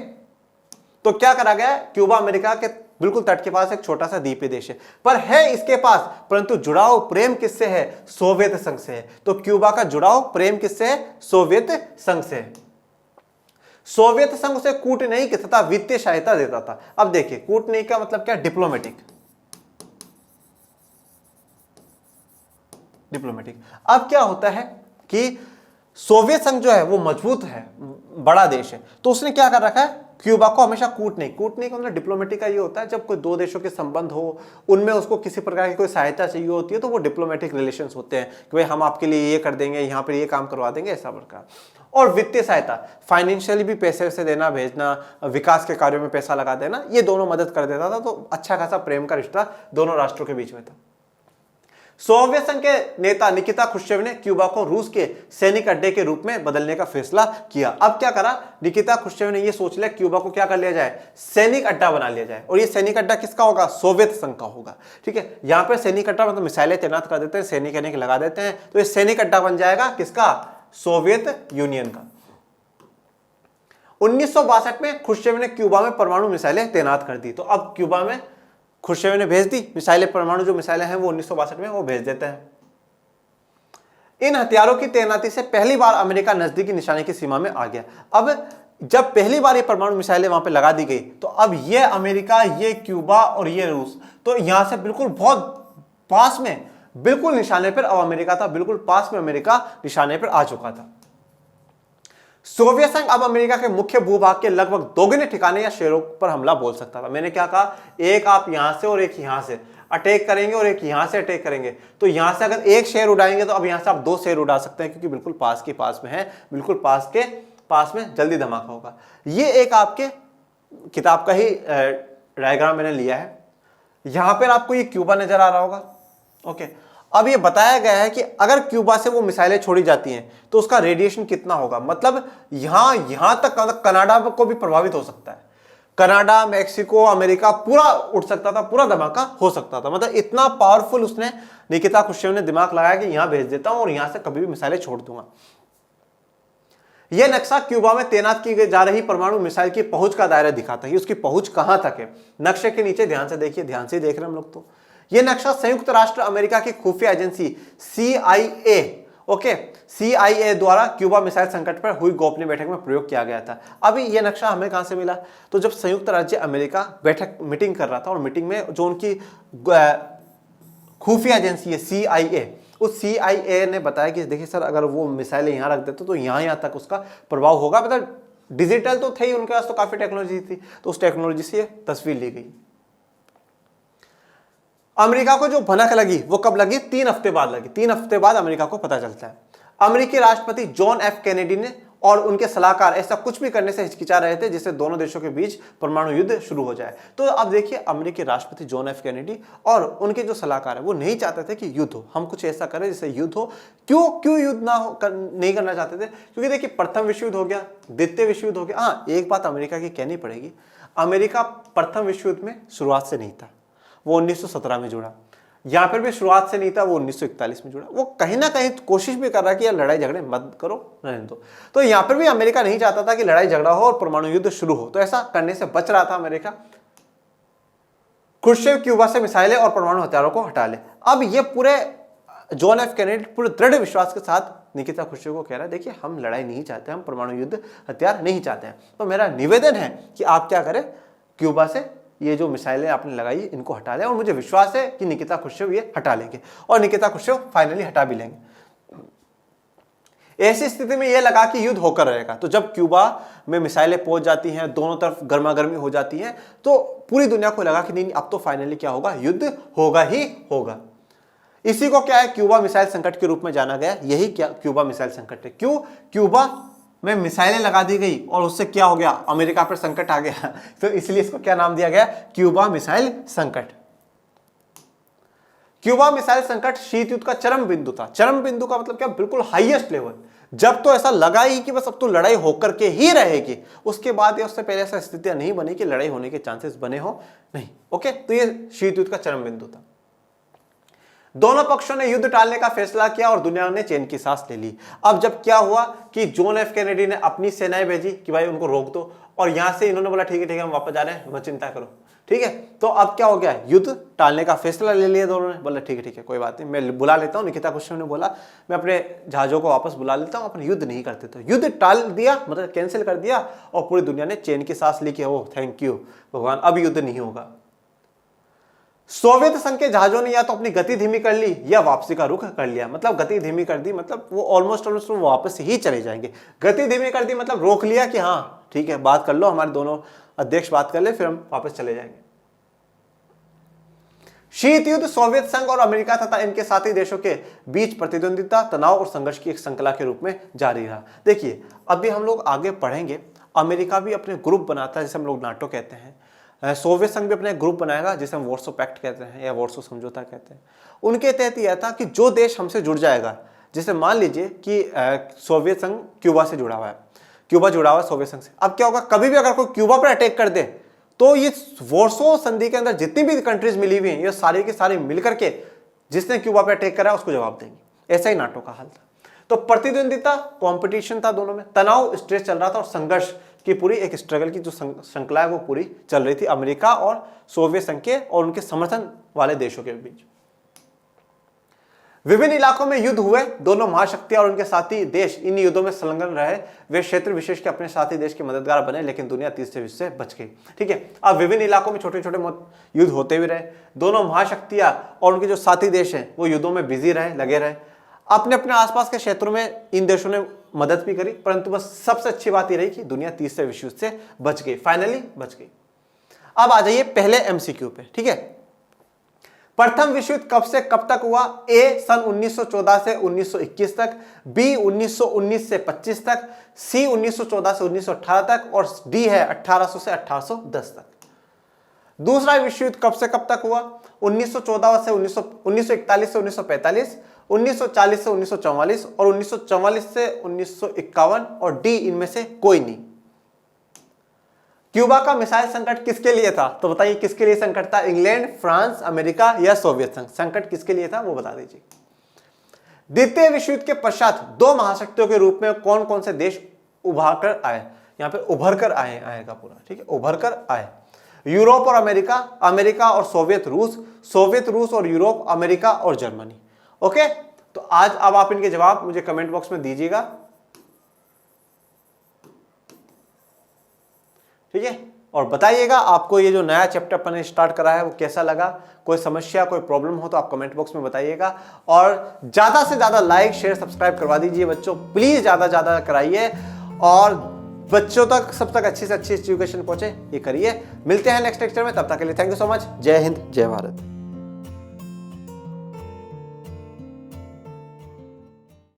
तो क्या करा गया, क्यूबा अमेरिका के बिल्कुल तट के पास एक छोटा सा द्वीपीय देश है, पर है इसके पास, परंतु जुड़ाव प्रेम किससे है, सोवियत संघ से है। तो क्यूबा का जुड़ाव प्रेम किससे है, सोवियत संघ से है। सोवियत संघ उसे कूटनीतिक तथा वित्तीय सहायता देता था। अब देखिए, कूटनीतिक का मतलब क्या, डिप्लोमेटिक, डिप्लोमेटिक। अब क्या होता है कि सोवियत संघ जो है वो मजबूत है, बड़ा देश है, तो उसने क्या कर रखा है, क्यूबा को हमेशा कूटनीतिक मतलब डिप्लोमेटिक का ये होता है, जब कोई दो देशों के संबंध हो, उनमें उसको किसी प्रकार की कोई सहायता चाहिए होती है, तो वो डिप्लोमेटिक रिलेशंस होते हैं कि भाई हम आपके लिए ये कर देंगे, यहाँ पर ये काम करवा देंगे, ऐसा प्रकार। और वित्तीय सहायता, फाइनेंशियली भी पैसे से देना भेजना, विकास के कार्यों में पैसा लगा देना, ये दोनों मदद कर देता था। तो अच्छा खासा प्रेम का रिश्ता दोनों राष्ट्रों के बीच में था। सोवियत संघ के नेता निकिता खुश्चेव ने क्यूबा को रूस के सैनिक अड्डे के रूप में बदलने का फैसला किया। अब क्या करा, निकिता खुश्चेव ने यह सोच लिया क्यूबा को क्या कर लिया जाए, सैनिक अड्डा बना लिया जाए, और ये सैनिक अड्डा किसका होगा, सोवियत संघ का होगा, ठीक है। यहां पर सैनिक अड्डा मतलब मिसाइलें तैनात कर देते हैं, सैनिक लगा देते हैं, तो ये सैनिक अड्डा बन जाएगा किसका, सोवियत यूनियन का। 1962 में खुश्चेव ने क्यूबा में परमाणु मिसाइलें तैनात कर दी। तो अब क्यूबा में खुश्चेव ने भेज दी मिसाइलें, परमाणु जो मिसाइलें हैं वो 1962 में वो भेज देते हैं। इन हथियारों की तैनाती से पहली बार अमेरिका नजदीकी निशाने की सीमा में आ गया। अब जब पहली बार ये परमाणु मिसाइलें वहां पे लगा दी गई, तो अब ये अमेरिका, ये क्यूबा और ये रूस, तो यहां से बिल्कुल बहुत पास में, बिल्कुल निशाने पर अब अमेरिका था, बिल्कुल पास में अमेरिका निशाने पर आ चुका था। सोवियत संघ अब अमेरिका के मुख्य भूभाग के लगभग दोगुने ठिकाने या शहरों पर हमला बोल सकता था। मैंने क्या कहा, एक आप यहां से और एक यहां से अटैक करेंगे और एक यहां से अटैक करेंगे। तो यहां से अगर एक शहर उड़ाएंगे तो अब यहां से आप दो शहर उड़ा सकते हैं, क्योंकि बिल्कुल पास के पास में है, बिल्कुल पास के पास में जल्दी धमाका होगा। ये एक आपके किताब का ही डायग्राम मैंने लिया है। यहां पर आपको ये क्यूबा नजर आ रहा होगा। ओके, अब ये बताया गया है कि अगर क्यूबा से वो मिसाइलें छोड़ी जाती हैं तो उसका रेडिएशन कितना होगा, मतलब यहां तक कनाडा को भी प्रभावित हो सकता है। कनाडा, मैक्सिको, अमेरिका पूरा उठ सकता था, पूरा धमाका हो सकता था। मतलब इतना पावरफुल उसने, निकिता खुश्चेव ने दिमाग लगाया कि यहां भेज देता हूं और यहां से कभी भी मिसाइलें छोड़ दूंगा। यह नक्शा क्यूबा में तैनात की जा रही परमाणु मिसाइल की पहुंच का दायरा दिखाता है, उसकी पहुंच कहां तक है। नक्शे के नीचे ध्यान से देखिए, ध्यान से देख रहे हैं हम लोग। तो यह नक्शा संयुक्त राष्ट्र अमेरिका की खुफिया एजेंसी CIA, ओके, CIA द्वारा क्यूबा मिसाइल संकट पर हुई गोपनीय बैठक में प्रयोग किया गया था। अभी यह नक्शा हमें कहां से मिला, तो जब संयुक्त राज्य अमेरिका बैठक मीटिंग कर रहा था और मीटिंग में जो उनकी खुफिया एजेंसी है CIA, उस CIA ने बताया कि देखिए सर, अगर वो मिसाइलें यहां रख देते तो यहां तक उसका प्रभाव होगा। मतलब डिजिटल तो थे ही उनके पास, तो काफी टेक्नोलॉजी थी, तो उस टेक्नोलॉजी से ये तस्वीर ली गई। अमेरिका को जो भनक लगी वो कब लगी, 3 हफ्ते बाद लगी। 3 हफ्ते बाद अमेरिका को पता चलता है। अमेरिकी राष्ट्रपति जॉन F कैनेडी ने और उनके सलाहकार ऐसा कुछ भी करने से हिचकिचा रहे थे जिससे दोनों देशों के बीच परमाणु युद्ध शुरू हो जाए। तो अब देखिए, अमेरिकी राष्ट्रपति जॉन F कैनेडी और उनके जो सलाहकार है वो नहीं चाहते थे कि युद्ध हो, हम कुछ ऐसा करें जिससे युद्ध हो। क्यों युद्ध ना हो, नहीं करना चाहते थे, क्योंकि देखिए प्रथम विश्व युद्ध हो गया, द्वितीय विश्व युद्ध हो गया। हाँ, एक बात अमेरिका की कहनी पड़ेगी, अमेरिका प्रथम विश्व युद्ध में शुरुआत से नहीं था, वो 1917 में जुड़ा। यहां पर भी शुरुआत से नहीं था, वो 1941 में जुड़ा। वो कहीं ना कहीं कोशिश भी कर रहा है कि यार लड़ाई झगड़े मत करो, रहने दो। तो यहां पर भी अमेरिका नहीं चाहता था कि लड़ाई झगड़ा हो और परमाणु युद्ध शुरू हो, तो ऐसा करने से बच रहा था अमेरिका। खुर्शीव क्यूबा से मिसाइलें और परमाणु हथियारों को हटा ले। अब ये पूरे जॉन F कैनेडी पूरे दृढ़ विश्वास के साथ निकिता खुर्शीव को कह रहा है, देखिए हम लड़ाई नहीं चाहते, हम परमाणु युद्ध हथियार नहीं चाहते हैं, तो मेरा निवेदन है कि आप क्या करें, क्यूबा से ये जो मिसाइलें आपने लगाई इनको हटा लें, और मुझे विश्वास है कि निकिता खुर्शीव ये हटा लेंगे, और निकिता खुर्शीव फाइनली हटा भी लेंगे। ऐसी स्थिति में यह लगा कि युद्ध होकर रहेगा। तो जब क्यूबा में मिसाइलें पहुंच जाती हैं, दोनों तरफ गर्मा गर्मी हो जाती है, तो पूरी दुनिया को लगा कि नहीं, अब तो फाइनली क्या होगा, युद्ध होगा ही होगा। इसी को क्या है, क्यूबा मिसाइल संकट के रूप में जाना गया। यही क्या क्यूबा मिसाइल संकट है। क्यों, क्यूबा में मिसाइलें लगा दी गई और उससे क्या हो गया, अमेरिका पर संकट आ गया, तो इसलिए इसको क्या नाम दिया गया, क्यूबा मिसाइल संकट। क्यूबा मिसाइल संकट शीत युद्ध का चरम बिंदु था। चरम बिंदु का मतलब क्या, बिल्कुल हाईएस्ट लेवल। जब तो ऐसा लगा ही कि बस अब तो लड़ाई होकर के ही रहेगी, उसके बाद या उससे पहले ऐसा स्थितियां नहीं बनी कि लड़ाई होने के चांसेस बने हो, नहीं। ओके, तो ये शीत युद्ध का चरम बिंदु था। दोनों पक्षों ने युद्ध टालने का फैसला किया और दुनिया ने चैन की सांस ले ली। अब जब क्या हुआ कि जॉन F कैनेडी ने अपनी सेनाएं भेजी कि भाई उनको रोक दो, और यहां से इन्होंने बोला ठीक है हम वापस जा रहे हैं, मत चिंता करो, ठीक है। तो अब क्या हो गया, युद्ध टालने का फैसला ले लिया दोनों ने। बोला ठीक है कोई बात नहीं, मैं बुला लेता हूं। निकिता खुर्शीव ने बोला मैं अपने जहाजों को वापस बुला लेता हूं, अपन युद्ध नहीं करते। तो युद्ध टाल दिया, मतलब कैंसिल कर दिया, और पूरी दुनिया ने चैन की सांस ली कि ओ थैंक यू भगवान, अब युद्ध नहीं होगा। सोवियत संघ के जहाजों ने या तो अपनी गति धीमी कर ली या वापसी का रुख कर लिया। मतलब गति धीमी कर दी, मतलब वो ऑलमोस्ट वापस ही चले जाएंगे। गति धीमी कर दी मतलब रोक लिया कि हाँ ठीक है, बात कर लो, हमारे दोनों अध्यक्ष बात कर ले, फिर हम वापस चले जाएंगे। शीत युद्ध सोवियत संघ और अमेरिका तथा इनके साथी देशों के बीच प्रतिद्वंदिता, तनाव और संघर्ष की एक श्रृंखला के रूप में जारी रहा। देखिए अभी हम लोग आगे पढ़ेंगे, अमेरिका भी अपने ग्रुप बनाता है जिसे हम लोग नाटो कहते हैं, सोवियत संघ भी अपने ग्रुप बनाएगा जिसे हम वॉर्सो पैक्ट कहते हैं या वॉर्सो समझौता कहते हैं। उनके तहत यह था कि जो देश हमसे जुड़ जाएगा, जैसे मान लीजिए कि सोवियत संघ क्यूबा से जुड़ा हुआ है, क्यूबा जुड़ा हुआ है सोवियत संघ से, अब क्या होगा, कभी भी अगर कोई क्यूबा पर अटैक कर दे तो ये वॉर्सो संधि के अंदर जितनी भी कंट्रीज मिली हुई हैं ये सारी की सारी मिलकर के जिसने क्यूबा पर अटैक करा उसको जवाब देंगे। ऐसा ही नाटो का हाल था। तो प्रतिद्वंदिता, कंपटीशन था दोनों में, तनाव, स्ट्रेस चल रहा था, और संघर्ष की पूरी एक स्ट्रगल की जो श्रृंखला है वो पूरी चल रही थी अमेरिका और सोवियत संघ के और उनके समर्थन वाले देशों के बीच। विभिन्न इलाकों में युद्ध हुए, दोनों महाशक्तियां और उनके साथी देश इन युद्धों में संलग्न रहे। वे क्षेत्र विशेष के अपने साथी देश के मददगार बने, लेकिन दुनिया तीसरे विश्व से बच गई। ठीक है, अब विभिन्न इलाकों में छोटे छोटे युद्ध होते भी रहे, दोनों महाशक्तियां और उनके जो साथी देश हैं वो युद्धों में बिजी रहे, लगे रहे। अपने अपने आसपास के क्षेत्रों में इन देशों ने मदद भी करी, परंतु बस सबसे अच्छी बात यह रही कि दुनिया तीसरे विश्व युद्ध से बच गई, फाइनली बच गई। अब आ जाइए पहले MCQ पे। ठीक है, प्रथम विश्व युद्ध कब से कब तक हुआ? ए सन 1914 से 1921 तक, बी 1919 से 25 तक, सी 1914 से 1918 तक, और डी है 1800 से 1810 तक। दूसरा विश्व युद्ध कब से कब तक हुआ? 1914 से 1941 से 1945, 1940 से 1944 और 1944 से 1951 और डी इनमें से कोई नहीं। क्यूबा का मिसाइल संकट किसके लिए था? तो बताइए किसके लिए संकट था? इंग्लैंड, फ्रांस, अमेरिका या सोवियत संघ? संकट किसके लिए था वो बता दीजिए। द्वितीय विश्व युद्ध के पश्चात दो महाशक्तियों के रूप में कौन कौन से देश उभर कर आए? यहां पे उभर कर आएगा पूरा, ठीक है, उभर कर आए। यूरोप और अमेरिका, अमेरिका और सोवियत रूस, सोवियत रूस और यूरोप, अमेरिका और जर्मनी। ओके, तो आज अब आप इनके जवाब मुझे कमेंट बॉक्स में दीजिएगा, ठीक है, और बताइएगा आपको ये जो नया चैप्टर अपन ने स्टार्ट करा है वो कैसा लगा। कोई समस्या, कोई प्रॉब्लम हो तो आप कमेंट बॉक्स में बताइएगा, और ज्यादा से ज्यादा लाइक, शेयर, सब्सक्राइब करवा दीजिए बच्चों, प्लीज ज्यादा ज्यादा कराइए, और बच्चों तक सब तक अच्छी से अच्छी एजुकेशन पहुंचे ये करिए। मिलते हैं नेक्स्ट लेक्चर में, तब तक के लिए थैंक यू सो मच। जय हिंद, जय भारत।